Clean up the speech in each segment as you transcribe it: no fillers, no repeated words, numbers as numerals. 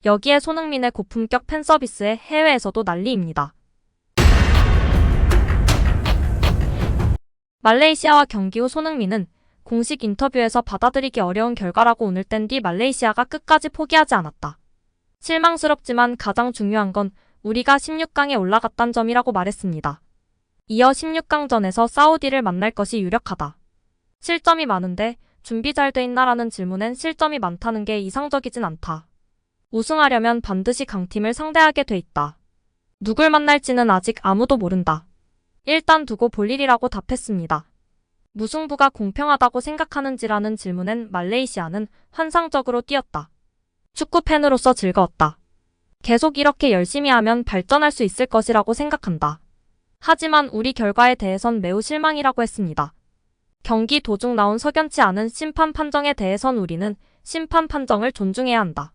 여기에 손흥민의 고품격 팬서비스에 해외에서도 난리입니다. 말레이시아와 경기 후 손흥민은 공식 인터뷰에서 받아들이기 어려운 결과라고 운을 뗀 뒤 말레이시아가 끝까지 포기하지 않았다. 실망스럽지만 가장 중요한 건 우리가 16강에 올라갔단 점이라고 말했습니다. 이어 16강전에서 사우디를 만날 것이 유력하다. 실점이 많은데 준비 잘 돼 있나라는 질문엔 실점이 많다는 게 이상적이진 않다. 우승하려면 반드시 강팀을 상대하게 돼 있다. 누굴 만날지는 아직 아무도 모른다. 일단 두고 볼 일이라고 답했습니다. 무승부가 공평하다고 생각하는지라는 질문엔 말레이시아는 환상적으로 뛰었다. 축구 팬으로서 즐거웠다. 계속 이렇게 열심히 하면 발전할 수 있을 것이라고 생각한다. 하지만 우리 결과에 대해선 매우 실망이라고 했습니다. 경기 도중 나온 석연치 않은 심판 판정에 대해선 우리는 심판 판정을 존중해야 한다.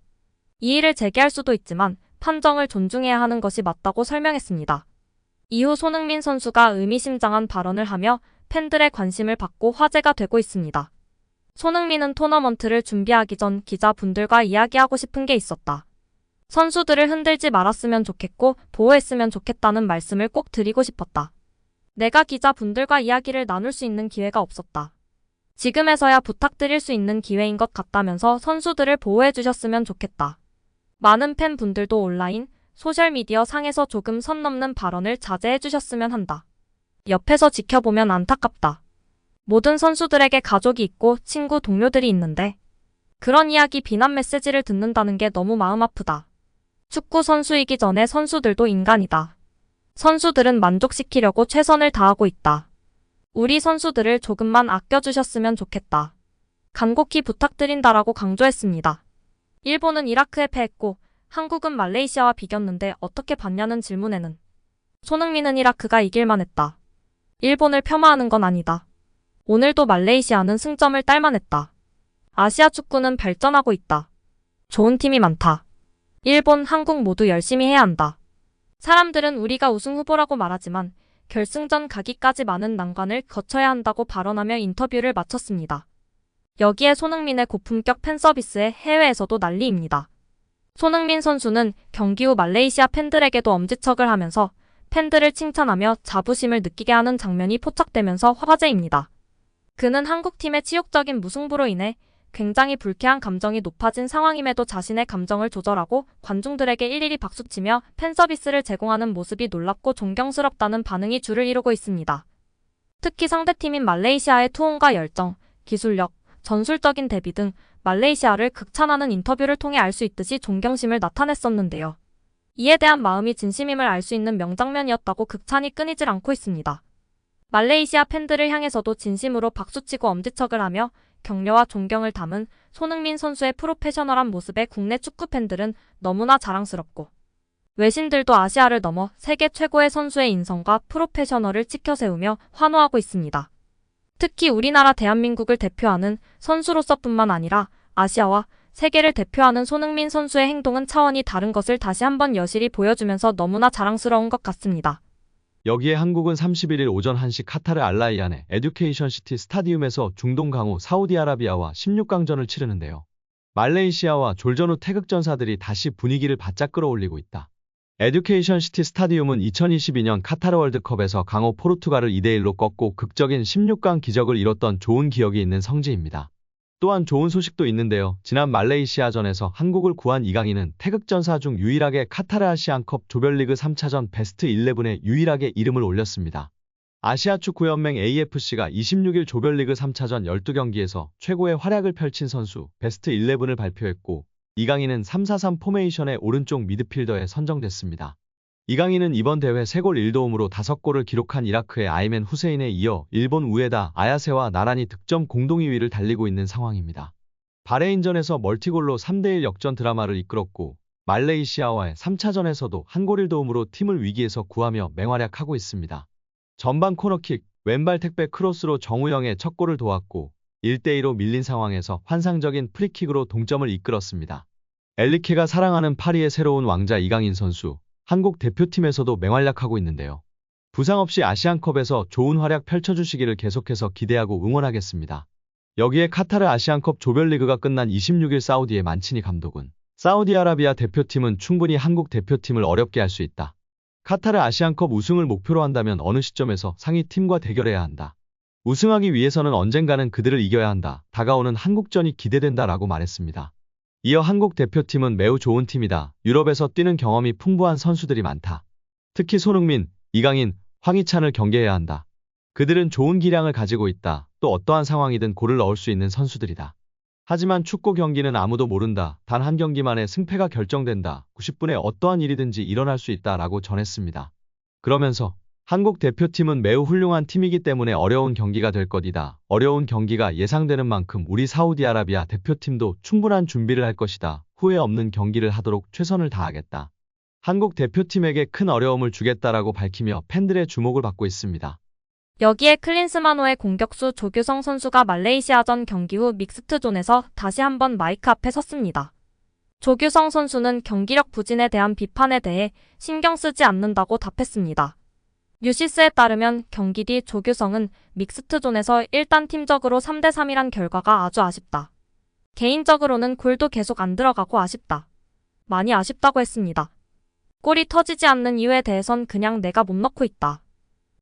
이의를 제기할 수도 있지만 판정을 존중해야 하는 것이 맞다고 설명했습니다. 이후 손흥민 선수가 의미심장한 발언을 하며 팬들의 관심을 받고 화제가 되고 있습니다. 손흥민은 토너먼트를 준비하기 전 기자분들과 이야기하고 싶은 게 있었다. 선수들을 흔들지 말았으면 좋겠고 보호했으면 좋겠다는 말씀을 꼭 드리고 싶었다. 내가 기자분들과 이야기를 나눌 수 있는 기회가 없었다. 지금에서야 부탁드릴 수 있는 기회인 것 같다면서 선수들을 보호해 주셨으면 좋겠다. 많은 팬분들도 온라인, 소셜미디어 상에서 조금 선 넘는 발언을 자제해 주셨으면 한다. 옆에서 지켜보면 안타깝다. 모든 선수들에게 가족이 있고 친구, 동료들이 있는데 그런 이야기, 비난 메시지를 듣는다는 게 너무 마음 아프다. 축구 선수이기 전에 선수들도 인간이다. 선수들은 만족시키려고 최선을 다하고 있다. 우리 선수들을 조금만 아껴주셨으면 좋겠다. 간곡히 부탁드린다라고 강조했습니다. 일본은 이라크에 패했고 한국은 말레이시아와 비겼는데 어떻게 봤냐는 질문에는 손흥민은 이라크가 이길만 했다. 일본을 폄하하는 건 아니다. 오늘도 말레이시아는 승점을 딸만 했다. 아시아 축구는 발전하고 있다. 좋은 팀이 많다. 일본, 한국 모두 열심히 해야 한다. 사람들은 우리가 우승 후보라고 말하지만 결승전 가기까지 많은 난관을 거쳐야 한다고 발언하며 인터뷰를 마쳤습니다. 여기에 손흥민의 고품격 팬서비스에 해외에서도 난리입니다. 손흥민 선수는 경기 후 말레이시아 팬들에게도 엄지척을 하면서 팬들을 칭찬하며 자부심을 느끼게 하는 장면이 포착되면서 화제입니다. 그는 한국팀의 치욕적인 무승부로 인해 굉장히 불쾌한 감정이 높아진 상황임에도 자신의 감정을 조절하고 관중들에게 일일이 박수치며 팬서비스를 제공하는 모습이 놀랍고 존경스럽다는 반응이 줄을 이루고 있습니다. 특히 상대팀인 말레이시아의 투혼과 열정, 기술력, 전술적인 대비 등 말레이시아를 극찬하는 인터뷰를 통해 알 수 있듯이 존경심을 나타냈었는데요. 이에 대한 마음이 진심임을 알 수 있는 명장면이었다고 극찬이 끊이질 않고 있습니다. 말레이시아 팬들을 향해서도 진심으로 박수치고 엄지척을 하며 격려와 존경을 담은 손흥민 선수의 프로페셔널한 모습에 국내 축구 팬들은 너무나 자랑스럽고 외신들도 아시아를 넘어 세계 최고의 선수의 인성과 프로페셔널을 치켜세우며 환호하고 있습니다. 특히 우리나라 대한민국을 대표하는 선수로서뿐만 아니라 아시아와 세계를 대표하는 손흥민 선수의 행동은 차원이 다른 것을 다시 한번 여실히 보여주면서 너무나 자랑스러운 것 같습니다. 여기에 한국은 31일 오전 1시 카타르 알라이안의 에듀케이션 시티 스타디움에서 중동 강호 사우디아라비아와 16강전을 치르는데요. 말레이시아와 졸전 후 태극전사들이 다시 분위기를 바짝 끌어올리고 있다. 에듀케이션 시티 스타디움은 2022년 카타르 월드컵에서 강호 포르투갈을 2대1로 꺾고 극적인 16강 기적을 이뤘던 좋은 기억이 있는 성지입니다. 또한 좋은 소식도 있는데요. 지난 말레이시아전에서 한국을 구한 이강인은 태극전사 중 유일하게 카타르 아시안컵 조별리그 3차전 베스트 11에 유일하게 이름을 올렸습니다. 아시아축구연맹 AFC가 26일 조별리그 3차전 12경기에서 최고의 활약을 펼친 선수 베스트 11을 발표했고 이강인은 3-4-3 포메이션의 오른쪽 미드필더에 선정됐습니다. 이강인은 이번 대회 3골 1도움으로 5골을 기록한 이라크의 아이맨 후세인에 이어 일본 우에다 아야세와 나란히 득점 공동 2위를 달리고 있는 상황입니다. 바레인전에서 멀티골로 3대1 역전 드라마를 이끌었고 말레이시아와의 3차전에서도 한 골 1도움으로 팀을 위기에서 구하며 맹활약하고 있습니다. 전반 코너킥, 왼발 택배 크로스로 정우영의 첫 골을 도왔고 1대2로 밀린 상황에서 환상적인 프리킥으로 동점을 이끌었습니다. 엘리케가 사랑하는 파리의 새로운 왕자 이강인 선수, 한국 대표팀에서도 맹활약하고 있는데요. 부상 없이 아시안컵에서 좋은 활약 펼쳐주시기를 계속해서 기대하고 응원하겠습니다. 여기에 카타르 아시안컵 조별리그가 끝난 26일 사우디의 만치니 감독은 사우디아라비아 대표팀은 충분히 한국 대표팀을 어렵게 할 수 있다. 카타르 아시안컵 우승을 목표로 한다면 어느 시점에서 상위 팀과 대결해야 한다. 우승하기 위해서는 언젠가는 그들을 이겨야 한다. 다가오는 한국전이 기대된다라고 말했습니다. 이어 한국 대표팀은 매우 좋은 팀이다. 유럽에서 뛰는 경험이 풍부한 선수들이 많다. 특히 손흥민, 이강인, 황희찬을 경계해야 한다. 그들은 좋은 기량을 가지고 있다. 또 어떠한 상황이든 골을 넣을 수 있는 선수들이다. 하지만 축구 경기는 아무도 모른다. 단 한 경기만에 승패가 결정된다. 90분에 어떠한 일이든지 일어날 수 있다라고 전했습니다. 그러면서 한국 대표팀은 매우 훌륭한 팀이기 때문에 어려운 경기가 될 것이다. 어려운 경기가 예상되는 만큼 우리 사우디아라비아 대표팀도 충분한 준비를 할 것이다. 후회 없는 경기를 하도록 최선을 다하겠다. 한국 대표팀에게 큰 어려움을 주겠다라고 밝히며 팬들의 주목을 받고 있습니다. 여기에 클린스만호의 공격수 조규성 선수가 말레이시아전 경기 후 믹스트존에서 다시 한번 마이크 앞에 섰습니다. 조규성 선수는 경기력 부진에 대한 비판에 대해 신경 쓰지 않는다고 답했습니다. 뉴시스에 따르면 경기 뒤 조규성은 믹스트존에서 일단 팀적으로 3대3이란 결과가 아주 아쉽다. 개인적으로는 골도 계속 안 들어가고 아쉽다. 많이 아쉽다고 했습니다. 골이 터지지 않는 이유에 대해선 그냥 내가 못 넣고 있다.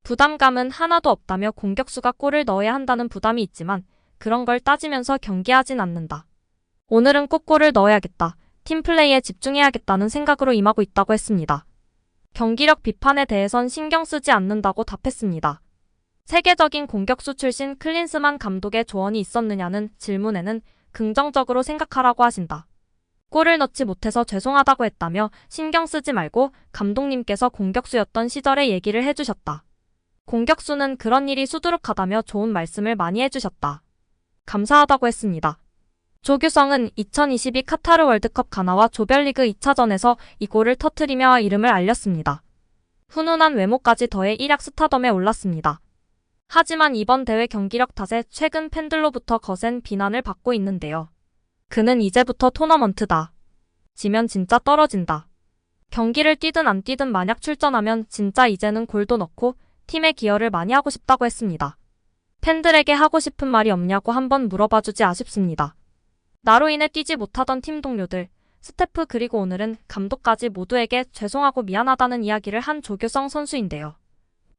부담감은 하나도 없다며 공격수가 골을 넣어야 한다는 부담이 있지만 그런 걸 따지면서 경기하진 않는다. 오늘은 꼭 골을 넣어야겠다. 팀플레이에 집중해야겠다는 생각으로 임하고 있다고 했습니다. 경기력 비판에 대해선 신경 쓰지 않는다고 답했습니다. 세계적인 공격수 출신 클린스만 감독의 조언이 있었느냐는 질문에는 긍정적으로 생각하라고 하신다. 골을 넣지 못해서 죄송하다고 했다며 신경 쓰지 말고 감독님께서 공격수였던 시절의 얘기를 해주셨다. 공격수는 그런 일이 수두룩하다며 좋은 말씀을 많이 해주셨다. 감사하다고 했습니다. 조규성은 2022 카타르 월드컵 가나와 조별리그 2차전에서 이 골을 터뜨리며 이름을 알렸습니다. 훈훈한 외모까지 더해 일약 스타덤에 올랐습니다. 하지만 이번 대회 경기력 탓에 최근 팬들로부터 거센 비난을 받고 있는데요. 그는 이제부터 토너먼트다. 지면 진짜 떨어진다. 경기를 뛰든 안 뛰든 만약 출전하면 진짜 이제는 골도 넣고 팀에 기여를 많이 하고 싶다고 했습니다. 팬들에게 하고 싶은 말이 없냐고 한번 물어봐주지 아쉽습니다. 나로 인해 뛰지 못하던 팀 동료들, 스태프 그리고 오늘은 감독까지 모두에게 죄송하고 미안하다는 이야기를 한 조규성 선수인데요.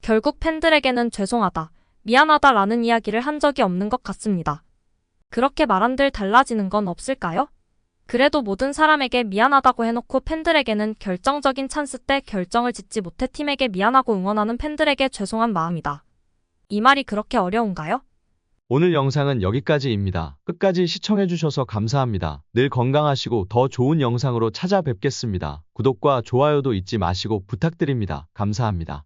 결국 팬들에게는 죄송하다, 미안하다라는 이야기를 한 적이 없는 것 같습니다. 그렇게 말한들 달라지는 건 없을까요? 그래도 모든 사람에게 미안하다고 해놓고 팬들에게는 결정적인 찬스 때 결정을 짓지 못해 팀에게 미안하고 응원하는 팬들에게 죄송한 마음이다. 이 말이 그렇게 어려운가요? 오늘 영상은 여기까지입니다. 끝까지 시청해주셔서 감사합니다. 늘 건강하시고 더 좋은 영상으로 찾아뵙겠습니다. 구독과 좋아요도 잊지 마시고 부탁드립니다. 감사합니다.